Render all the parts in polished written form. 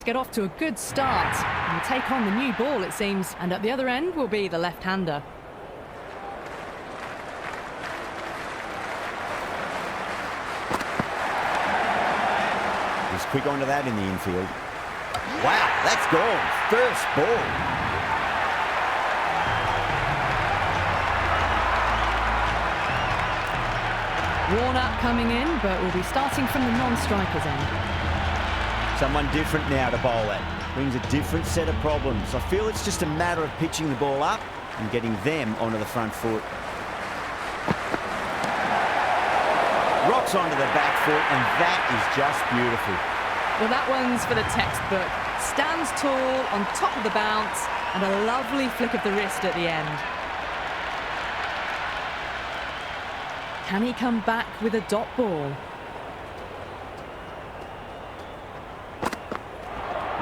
get off to a good start and take on the new ball, it seems. And at the other end will be the left-hander. He's quick onto that in the infield. Wow, that's gone. First ball. Warner coming in, but we'll be starting from the non-strikers end. Someone different now to bowl at. Brings a different set of problems. I feel it's just a matter of pitching the ball up and getting them onto the front foot. Rocks onto the back foot, and that is just beautiful. Well, that one's for the textbook. Stands tall on top of the bounce, and a lovely flick of the wrist at the end. Can he come back with a dot ball?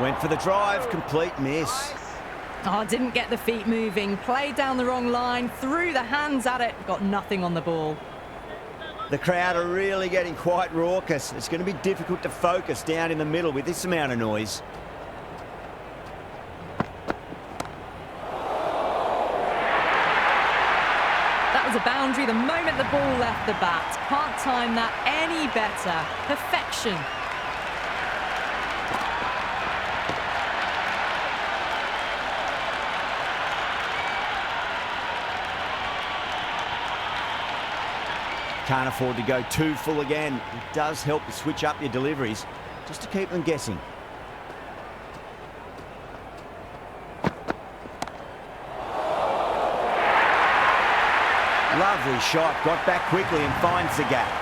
Went for the drive, complete miss. Oh, didn't get the feet moving, played down the wrong line, threw the hands at it, got nothing on the ball. The crowd are really getting quite raucous. It's going to be difficult to focus down in the middle with this amount of noise. That was a boundary the moment the ball left the bat. Can't time that any better. Perfection. Can't afford to go too full again. It does help to switch up your deliveries, just to keep them guessing. Lovely shot, got back quickly and finds the gap.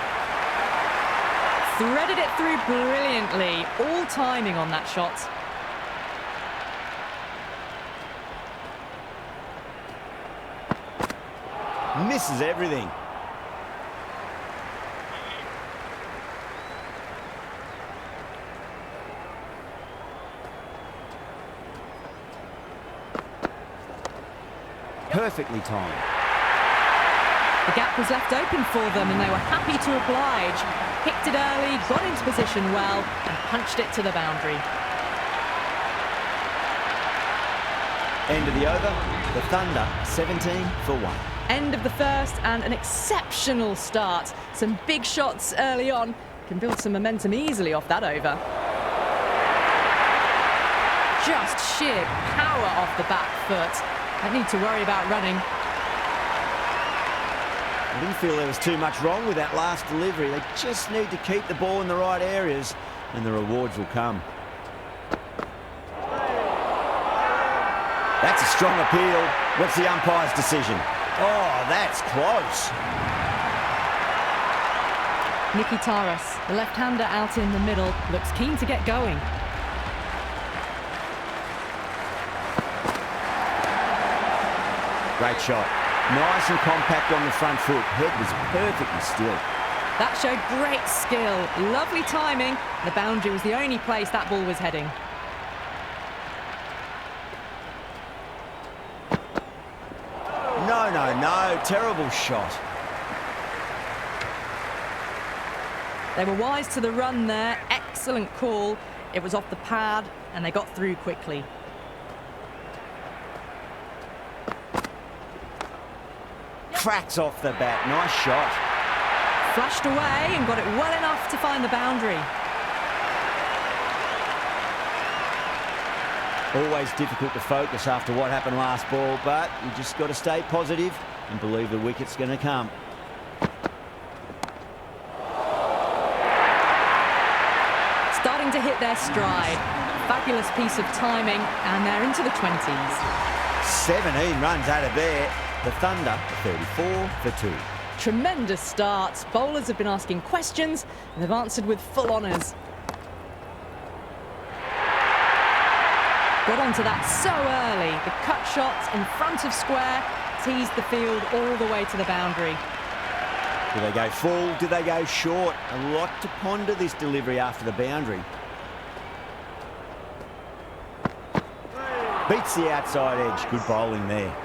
Threaded it through brilliantly. All timing on that shot. Misses everything. Perfectly timed. The gap was left open for them and they were happy to oblige. Picked it early, got into position well and punched it to the boundary. End of the over. The Thunder 17 for 1. End of the first and an exceptional start. Some big shots early on. Can build some momentum easily off that over. Just sheer power off the back foot. Don't need to worry about running. I didn't feel there was too much wrong with that last delivery. They just need to keep the ball in the right areas and the rewards will come. That's a strong appeal. What's the umpire's decision? Oh, that's close. Nicky Taras, the left-hander out in the middle, looks keen to get going. Great shot. Nice and compact on the front foot. Head was perfectly still. That showed great skill. Lovely timing. The boundary was the only place that ball was heading. No, no, no. Terrible shot. They were wise to the run there. Excellent call. It was off the pad and they got through quickly. Cracks off the bat. Nice shot. Flashed away and got it well enough to find the boundary. Always difficult to focus after what happened last ball, but you just got to stay positive and believe the wicket's going to come. Starting to hit their stride. Fabulous piece of timing, and they're into the 20s. 17 runs out of there. The Thunder 34 for 2. Tremendous start. Bowlers have been asking questions, and they've answered with full honours. Got onto that so early. The cut shot in front of square teased the field all the way to the boundary. Do they go full? Do they go short? A lot to ponder this delivery after the boundary. Beats the outside edge. Good bowling there.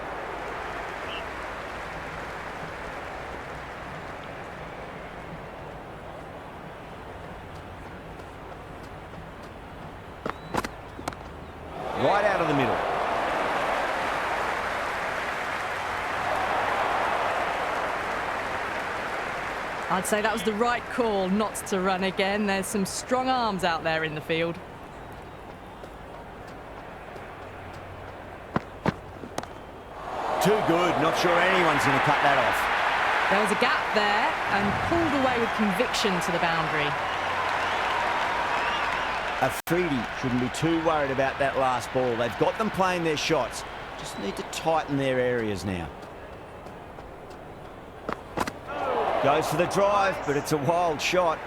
right out of the middle. I'd say that was the right call not to run again. There's some strong arms out there in the field. Too good. Not sure anyone's going to cut that off. There was a gap there and pulled away with conviction to the boundary. Afridi shouldn't be too worried about that last ball. They've got them playing their shots. Just need to tighten their areas now. Goes for the drive, but it's a wild shot.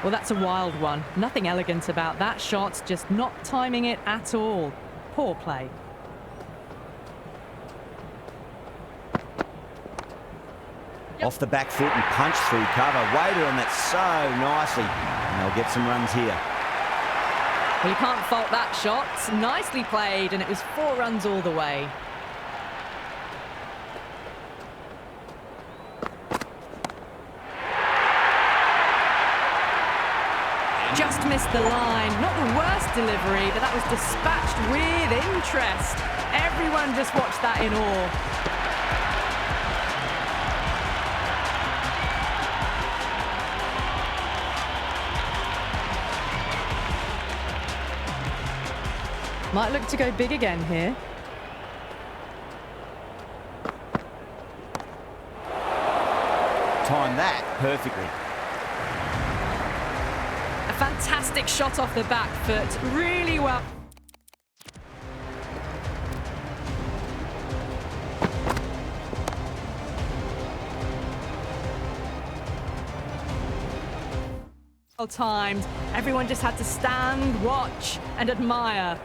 Well, that's a wild one. Nothing elegant about that shot, just not timing it at all. Poor play. Off the back foot and punched through cover. Waited on that so nicely. And they'll get some runs here. Well, you can't fault that shot. Nicely played, and it was 4 runs all the way. Just missed the line. Not the worst delivery, but that was dispatched with interest. Everyone just watched that in awe. Might look to go big again here. Time that perfectly. A fantastic shot off the back foot. Really well. Well timed. Everyone just had to stand, watch, and admire.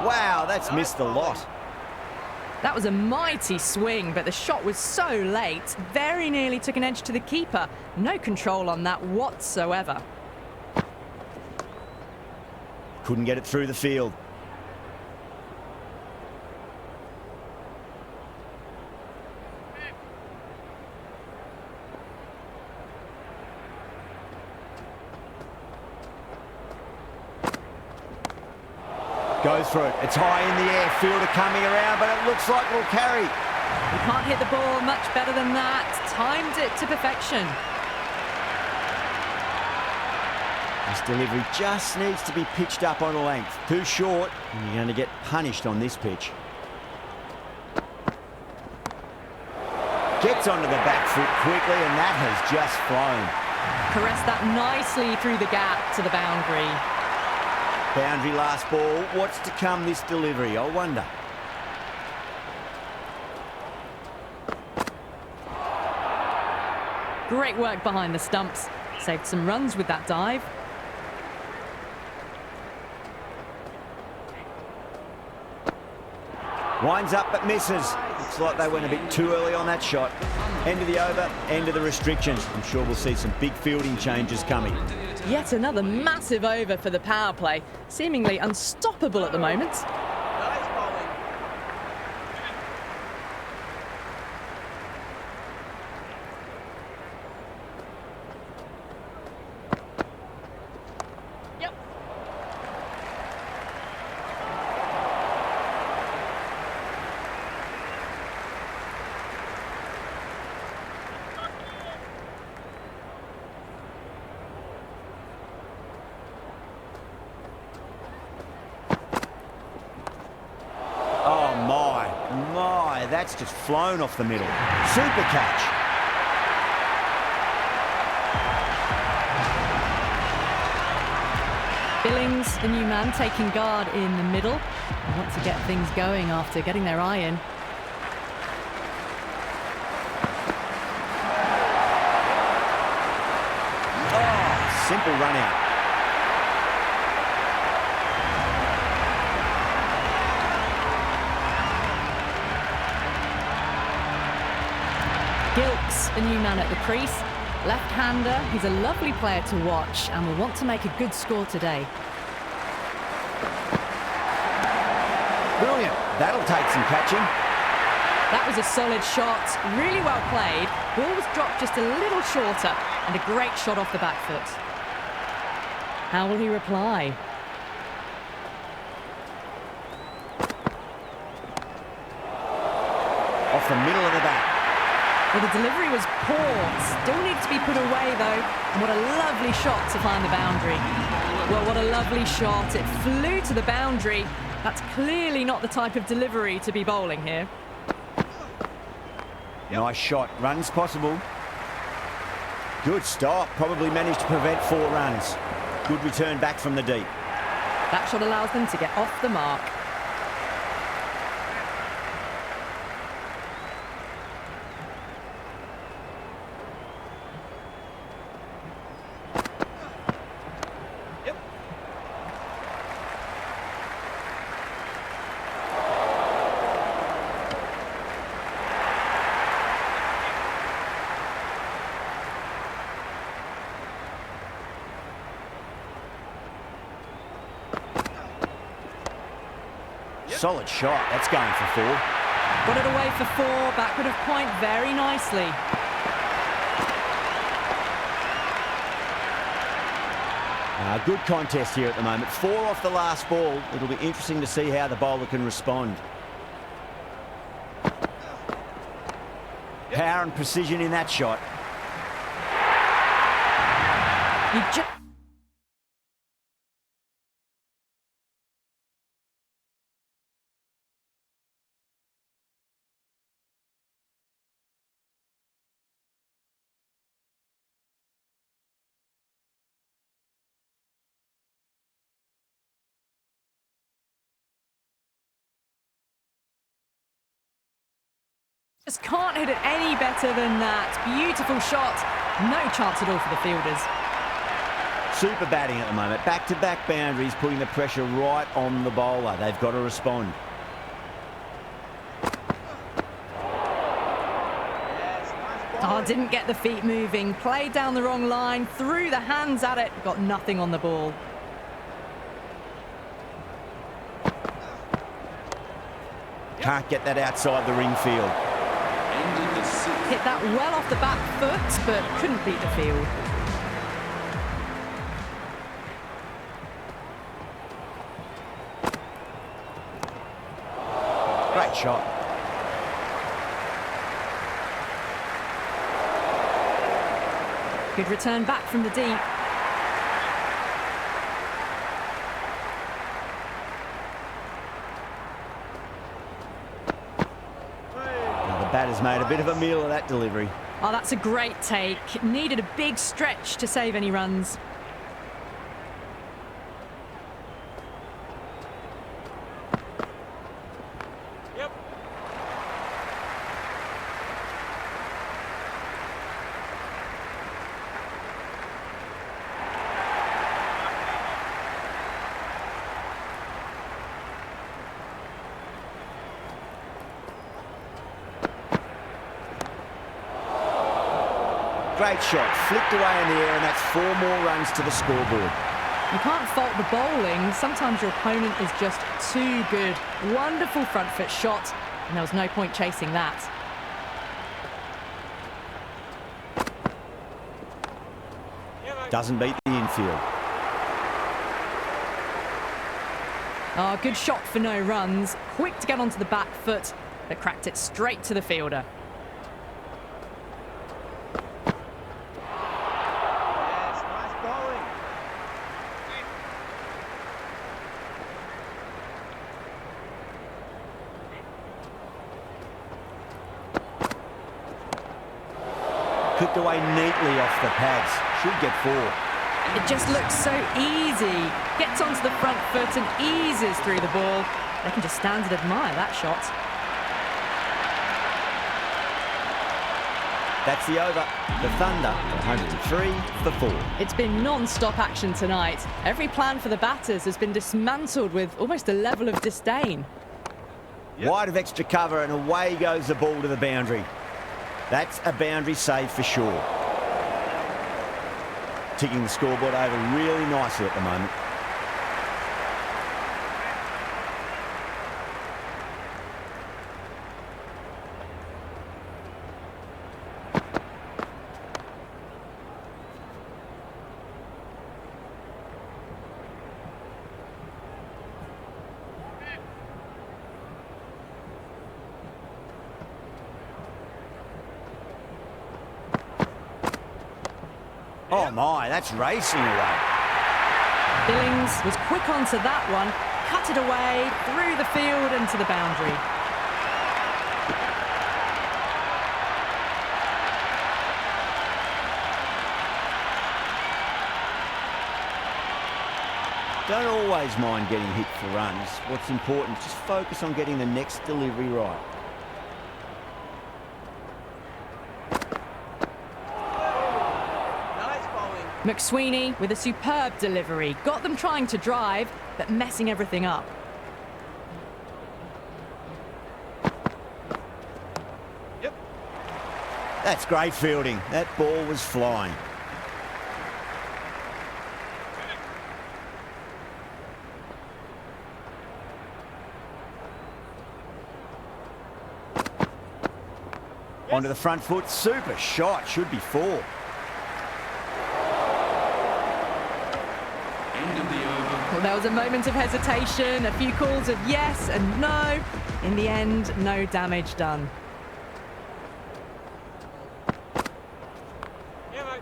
Wow, that's missed a lot. That was a mighty swing, but the shot was so late. Very nearly took an edge to the keeper. No control on that whatsoever. Couldn't get it through the field. Goes for it. It's high in the air. Fielder coming around, but it looks like it'll carry. You can't hit the ball much better than that. Timed it to perfection. This delivery just needs to be pitched up on a length. Too short, and you're going to get punished on this pitch. Gets onto the back foot quickly, and that has just flown. Caressed that nicely through the gap to the boundary. Boundary last ball. What's to come this delivery, I wonder. Great work behind the stumps. Saved some runs with that dive. Winds up but misses. Looks like they went a bit too early on that shot. End of the over, end of the restrictions. I'm sure we'll see some big fielding changes coming. Yet another massive over for the power play. Seemingly unstoppable at the moment. That's just flown off the middle. Super catch. Billings, the new man, taking guard in the middle. They want to get things going after getting their eye in. Oh, simple run out. Gilkes, the new man at the crease. Left-hander, he's a lovely player to watch and will want to make a good score today. Brilliant. That'll take some catching. That was a solid shot, really well played. Ball was dropped just a little shorter and a great shot off the back foot. How will he reply? Off the middle of the bat. Well, the delivery was poor. Still needs to be put away, though. And what a lovely shot to find the boundary. Well, what a lovely shot. It flew to the boundary. That's clearly not the type of delivery to be bowling here. Nice shot. Runs possible. Good stop. Probably managed to prevent 4 runs. Good return back from the deep. That shot allows them to get off the mark. Solid shot. That's going for 4. Got it away for 4. Backward of point very nicely. Good contest here at the moment. 4 off the last ball. It'll be interesting to see how the bowler can respond. Power and precision in that shot. Just can't hit it any better than that. Beautiful shot. No chance at all for the fielders. Super batting at the moment. Back-to-back boundaries, putting the pressure right on the bowler. They've got to respond. Oh, didn't get the feet moving. Played down the wrong line. Threw the hands at it. Got nothing on the ball. Can't get that outside the ring field. Hit that well off the back foot, but couldn't beat the field. Great shot. Good return back from the deep. Batter's made a bit of a meal of that delivery. Oh, that's a great take. Needed a big stretch to save any runs. Yep. Great shot, flicked away in the air, and that's 4 more runs to the scoreboard. You can't fault the bowling. Sometimes your opponent is just too good. Wonderful front foot shot, and there was no point chasing that. Doesn't beat the infield. Oh, good shot for no runs. Quick to get onto the back foot, but cracked it straight to the fielder. Clipped away neatly off the pads. Should get 4. It just looks so easy. Gets onto the front foot and eases through the ball. They can just stand and admire that shot. That's the over. The Thunder are 103 for 4. It's been non-stop action tonight. Every plan for the batters has been dismantled with almost a level of disdain. Wide of extra cover, and away goes the ball to the boundary. That's a boundary save for sure. Ticking the scoreboard over really nicely at the moment. Oh my, that's racing away. Billings was quick onto that one, cut it away, through the field and to the boundary. Don't always mind getting hit for runs. What's important, just focus on getting the next delivery right. McSweeney with a superb delivery. Got them trying to drive, but messing everything up. Yep. That's great fielding. That ball was flying. Onto the front foot. Super shot. Should be 4. Well, there was a moment of hesitation, a few calls of yes and no. In the end, no damage done. Yeah, mate.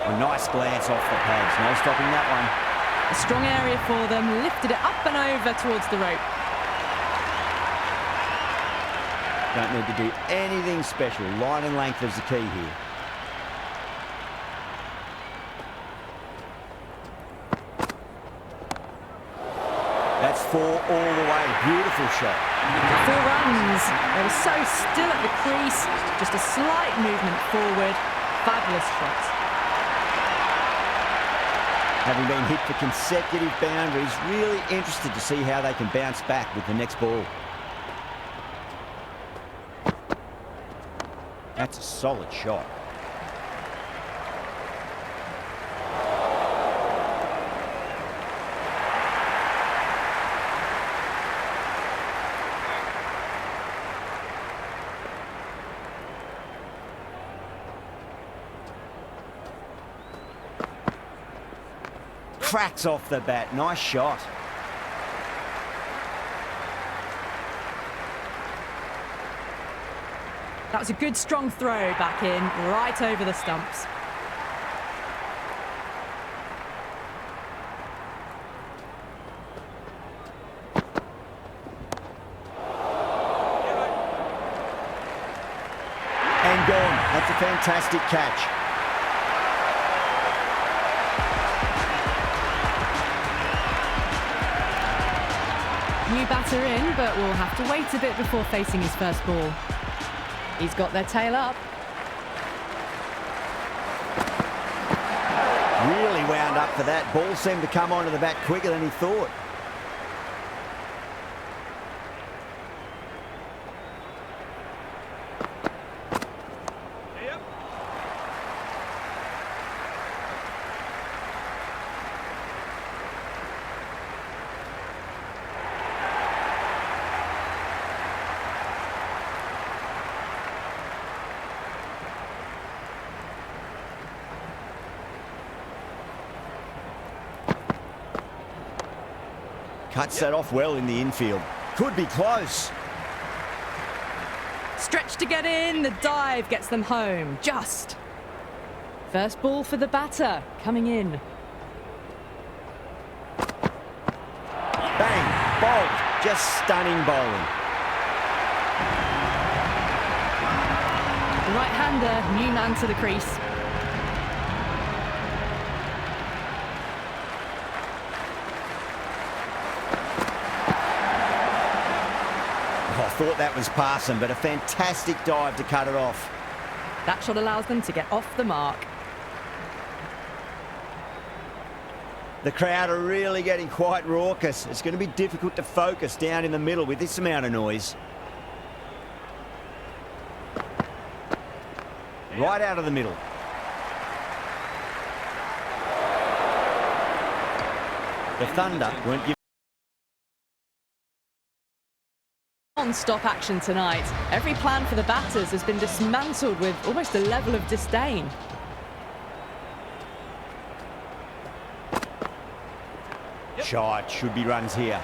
A nice glance off the pads. No stopping that one. A strong area for them, lifted it up and over towards the rope. Don't need to do anything special. Line and length is the key here. That's 4 all the way. Beautiful shot. 4 runs. They were so still at the crease. Just a slight movement forward. Fabulous shot. Having been hit for consecutive boundaries, really interested to see how they can bounce back with the next ball. That's a solid shot. Cracks off the bat. Nice shot. That was a good strong throw back in, right over the stumps. And gone. That's a fantastic catch. New batter in, but will have to wait a bit before facing his first ball. He's got their tail up. Really wound up for that. Ball seemed to come onto the bat quicker than he thought. Cuts that off well in the infield. Could be close. Stretch to get in, the dive gets them home, just. First ball for the batter, coming in. Bang, bowled, just stunning bowling. The right-hander, new man to the crease. Thought that was passing, but a fantastic dive to cut it off. That shot allows them to get off the mark. The crowd are really getting quite raucous. It's going to be difficult to focus down in the middle with this amount of noise. Right out of the middle. The Thunder weren't giving non-stop action tonight. Every plan for the batters has been dismantled with almost a level of disdain. Shot, should be runs here.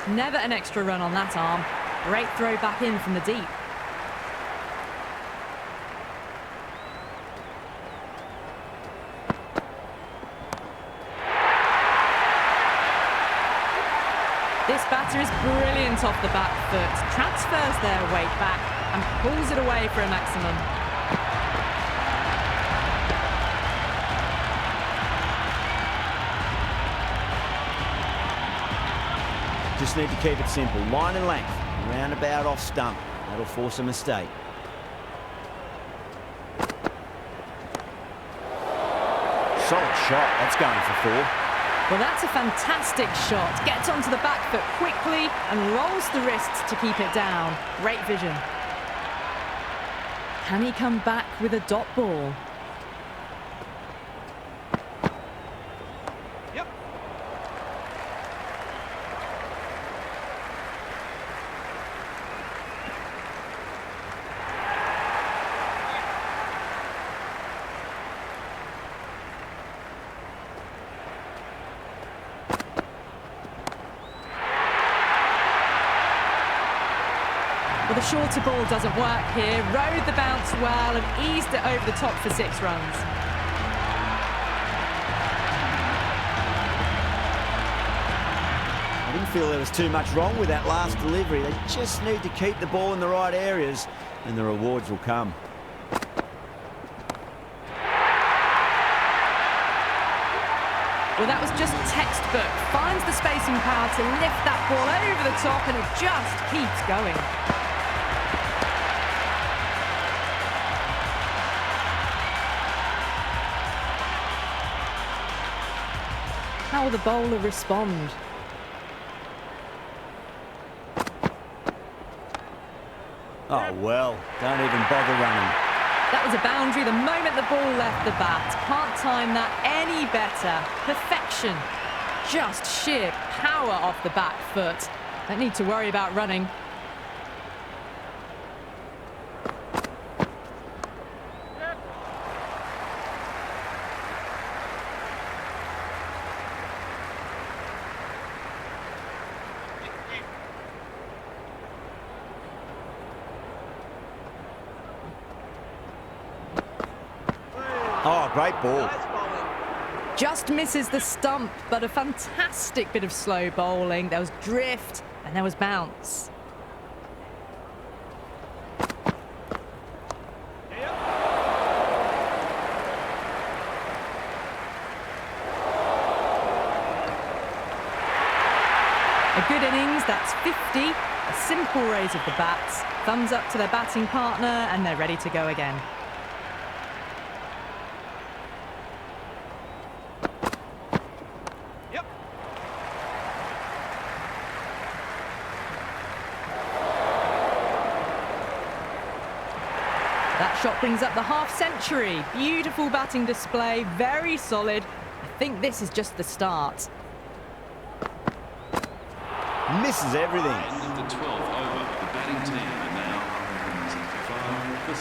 Never an extra run on that arm. Great throw back in from the deep. This batter is brilliant off the back foot, transfers their weight back and pulls it away for a maximum. Just need to keep it simple. Line and length. Roundabout off stump. That'll force a mistake. Solid shot. That's going for 4. Well, that's a fantastic shot. Gets onto the back foot quickly and rolls the wrists to keep it down. Great vision. Can he come back with a dot ball? Well, the shorter ball doesn't work here. Rode the bounce well and eased it over the top for 6 runs. I didn't feel there was too much wrong with that last delivery. They just need to keep the ball in the right areas and the rewards will come. Well, that was just textbook. Finds the spacing power to lift that ball over the top and it just keeps going. How will the bowler respond? Oh, well, don't even bother running. That was a boundary the moment the ball left the bat. Can't time that any better. Perfection. Just sheer power off the back foot. Don't need to worry about running. Oh, great ball. Just misses the stump, but a fantastic bit of slow bowling. There was drift and there was bounce. A good innings, that's 50. A simple raise of the bats. Thumbs up to their batting partner and they're ready to go again. That shot brings up the half-century. Beautiful batting display, very solid. I think this is just the start. Misses everything. End of the 12th over. The batting team are now 165 for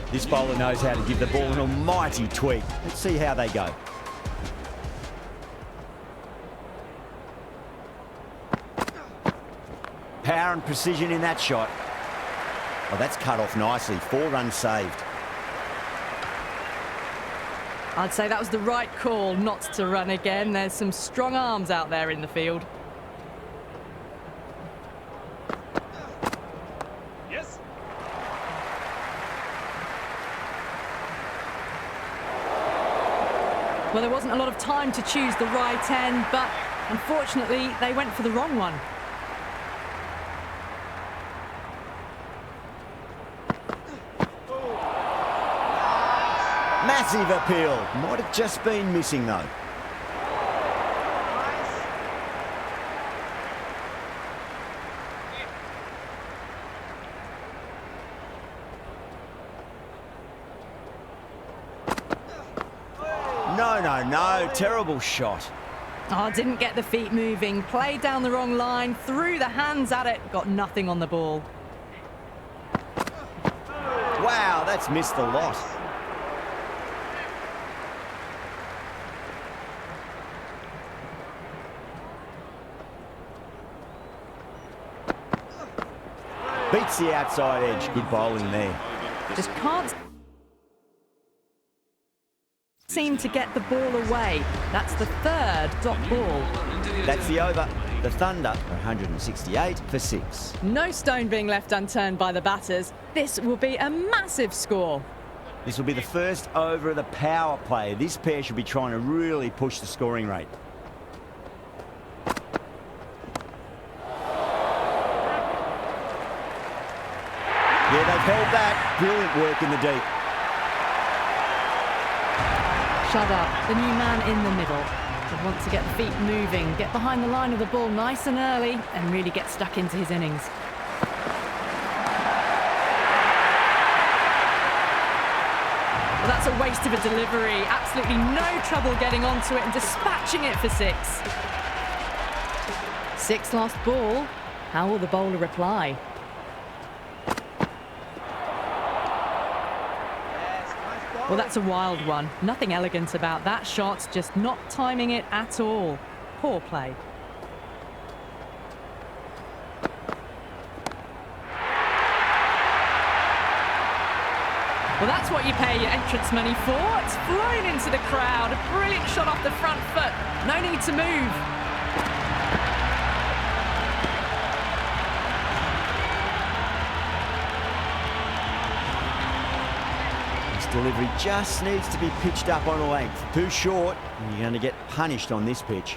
6. This bowler knows how to give the ball an almighty tweak. Let's see how they go. Power and precision in that shot. Oh, that's cut off nicely. 4 runs saved. I'd say that was the right call not to run again. There's some strong arms out there in the field. Yes. Well, there wasn't a lot of time to choose the right end, but unfortunately, they went for the wrong one. Massive appeal. Might have just been missing, though. No, no, no. Terrible shot. Oh, didn't get the feet moving. Played down the wrong line. Threw the hands at it. Got nothing on the ball. Wow, that's missed the lot. Beats the outside edge. Good bowling there. Just can't seem to get the ball away. That's the third dot ball. That's the over. The Thunder are 168 for 6. No stone being left unturned by the batters. This will be a massive score. This will be the first over of the power play. This pair should be trying to really push the scoring rate. Yeah, they've held back. Brilliant work in the deep. Shut up. The new man in the middle. He wants to get the feet moving, get behind the line of the ball nice and early, and really get stuck into his innings. Well, that's a waste of a delivery. Absolutely no trouble getting onto it and dispatching it for 6. 6 last ball. How will the bowler reply? Well, that's a wild one. Nothing elegant about that shot, just not timing it at all. Poor play. Well, that's what you pay your entrance money for. It's flown into the crowd. A brilliant shot off the front foot. No need to move. Delivery just needs to be pitched up on a length. Too short, and you're going to get punished on this pitch.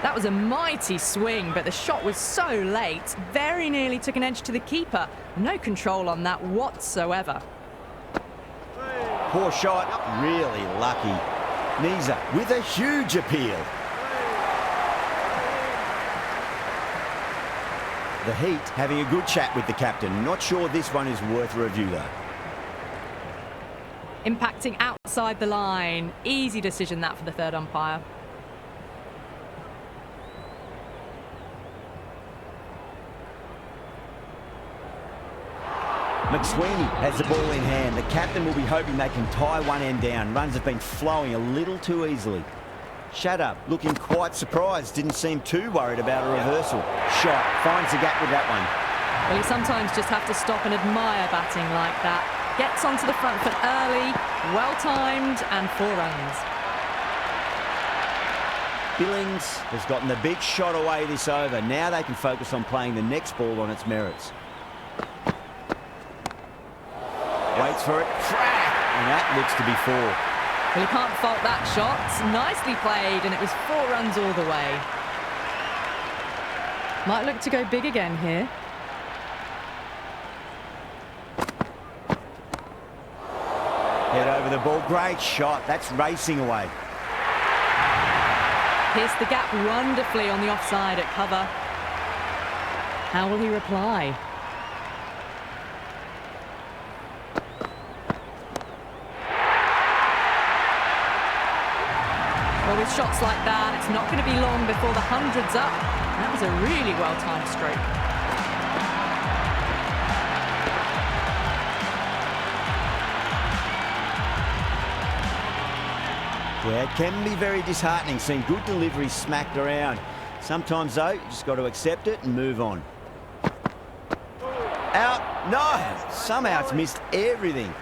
That was a mighty swing, but the shot was so late. Very nearly took an edge to the keeper. No control on that whatsoever. Poor shot, really lucky. Nisa with a huge appeal. The Heat having a good chat with the captain. Not sure this one is worth a review, though. Impacting outside the line. Easy decision that for the third umpire. McSweeney has the ball in hand. The captain will be hoping they can tie one end down. Runs have been flowing a little too easily. Shut looking quite surprised. Didn't seem too worried about a reversal. Shot. Finds the gap with that one. Well, you sometimes just have to stop and admire batting like that. Gets onto the front foot early, well-timed, and 4 runs. Billings has gotten the big shot away this over. Now they can focus on playing the next ball on its merits. Waits for it. Crack! And that looks to be 4. Well, you can't fault that shot. Nicely played, and it was 4 runs all the way. Might look to go big again here. Head over the ball. Great shot. That's racing away. Pierced the gap wonderfully on the offside at cover. How will he reply? Well, with shots like that, it's not going to be long before the 100's up. That was a really well-timed stroke. Yeah, it can be very disheartening seeing good delivery smacked around. Sometimes, though, you just got to accept it and move on. Out. No! Somehow it's missed everything.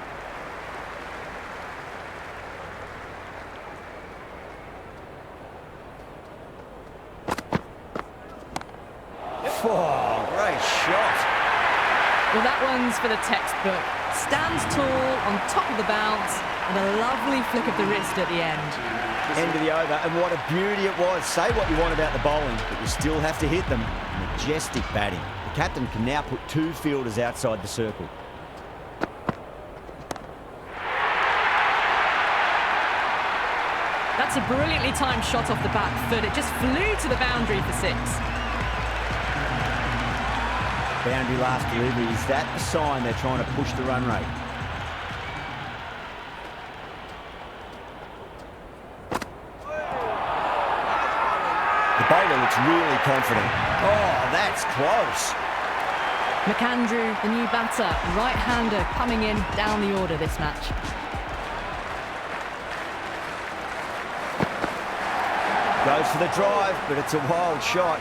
Oh, great shot. Well, that one's for the textbook. Stands tall, on top of the bounce, and a lovely flick of the wrist at the end. End of the over, and what a beauty it was. Say what you want about the bowling, but you still have to hit them. Majestic batting. The captain can now put 2 fielders outside the circle. That's a brilliantly timed shot off the back foot. It just flew to the boundary for 6. Boundary last delivery. Is that a sign they're trying to push the run rate? The bowler looks really confident. Oh, that's close. McAndrew, the new batter, right-hander coming in down the order this match. Goes for the drive, but it's a wild shot.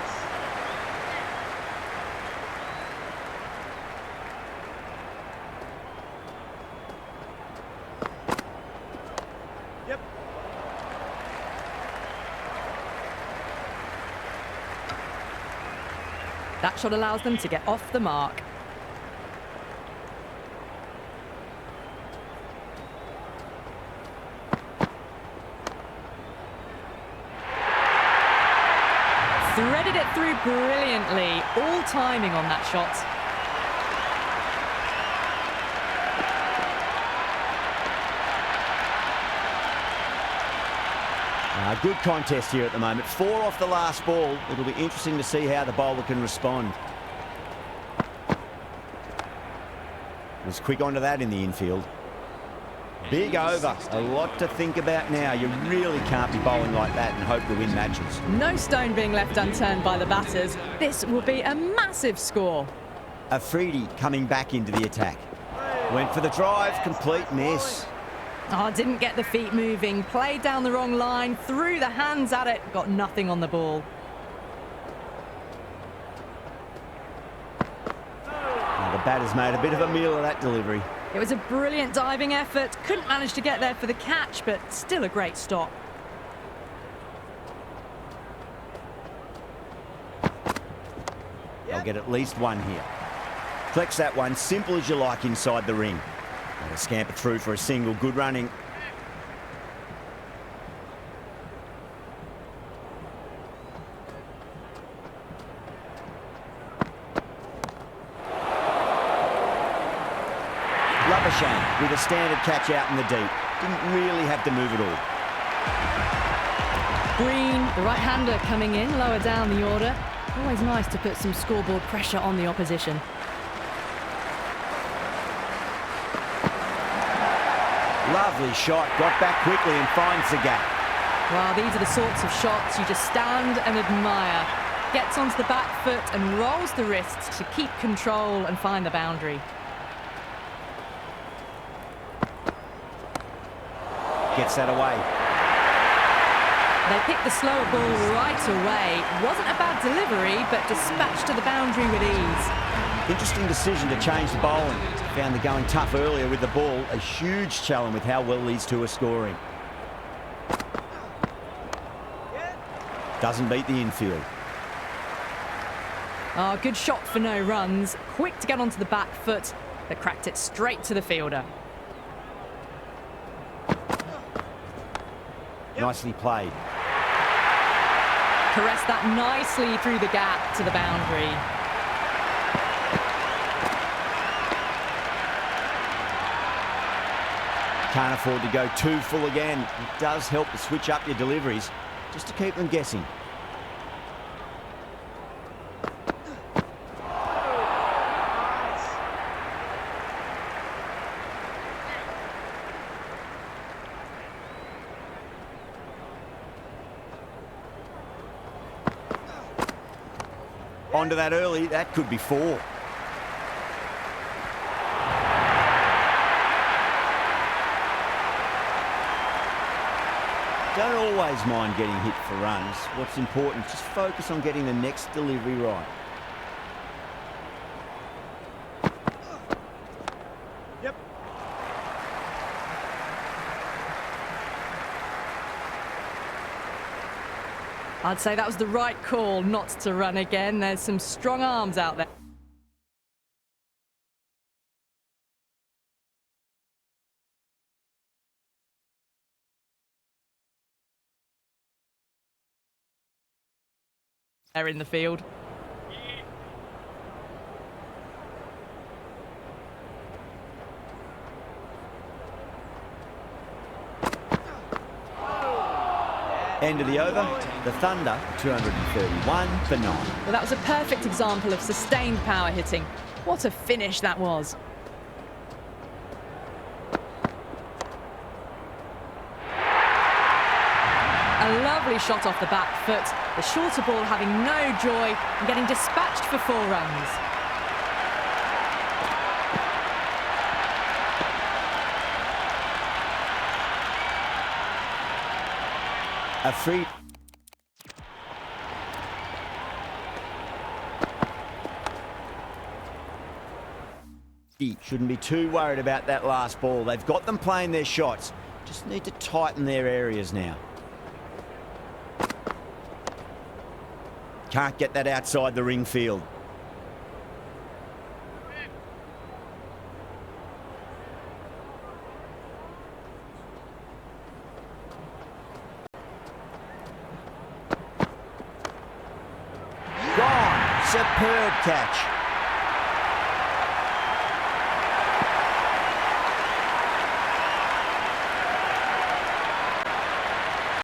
That shot allows them to get off the mark. Threaded it through brilliantly. All timing on that shot. Good contest here at the moment. 4 off the last ball. It'll be interesting to see how the bowler can respond. Was quick onto that in the infield. Big over. A lot to think about now. You really can't be bowling like that and hope to win matches. No stone being left unturned by the batters. This will be a massive score. Afridi coming back into the attack. Went for the drive. Complete miss. Oh, didn't get the feet moving, played down the wrong line, threw the hands at it, got nothing on the ball. The batter's made a bit of a meal of that delivery. It was a brilliant diving effort, couldn't manage to get there for the catch, but still a great stop. They'll get at least one here. Flex that one, simple as you like inside the ring. And a scamper through for a single, good running. Labuschagne with a standard catch out in the deep. Didn't really have to move at all. Green, the right-hander coming in, lower down the order. Always nice to put some scoreboard pressure on the opposition. Lovely shot, got back quickly and finds the gap. Well, these are the sorts of shots you just stand and admire. Gets onto the back foot and rolls the wrists to keep control and find the boundary. Gets that away. They picked the slower ball right away. Wasn't a bad delivery, but dispatched to the boundary with ease. Interesting decision to change the bowling. Found the going tough earlier with the ball. A huge challenge with how well these two are scoring. Doesn't beat the infield. Oh, good shot for no runs. Quick to get onto the back foot, but cracked it straight to the fielder. Nicely played. Caressed that nicely through the gap to the boundary. Can't afford to go too full again. It does help to switch up your deliveries, just to keep them guessing. Onto that early, that could be 4. Don't always mind getting hit for runs. What's important is just focus on getting the next delivery right. Yep. I'd say that was the right call not to run again. There's some strong arms out there. In the field. End of the over, the Thunder 231 for 9. Well, that was a perfect example of sustained power hitting. What a finish that was. A lovely shot off the back foot. The shorter ball having no joy and getting dispatched for 4 runs. A free... Shouldn't be too worried about that last ball. They've got them playing their shots. Just need to tighten their areas now. Can't get that outside the ring field. Gone. Superb catch.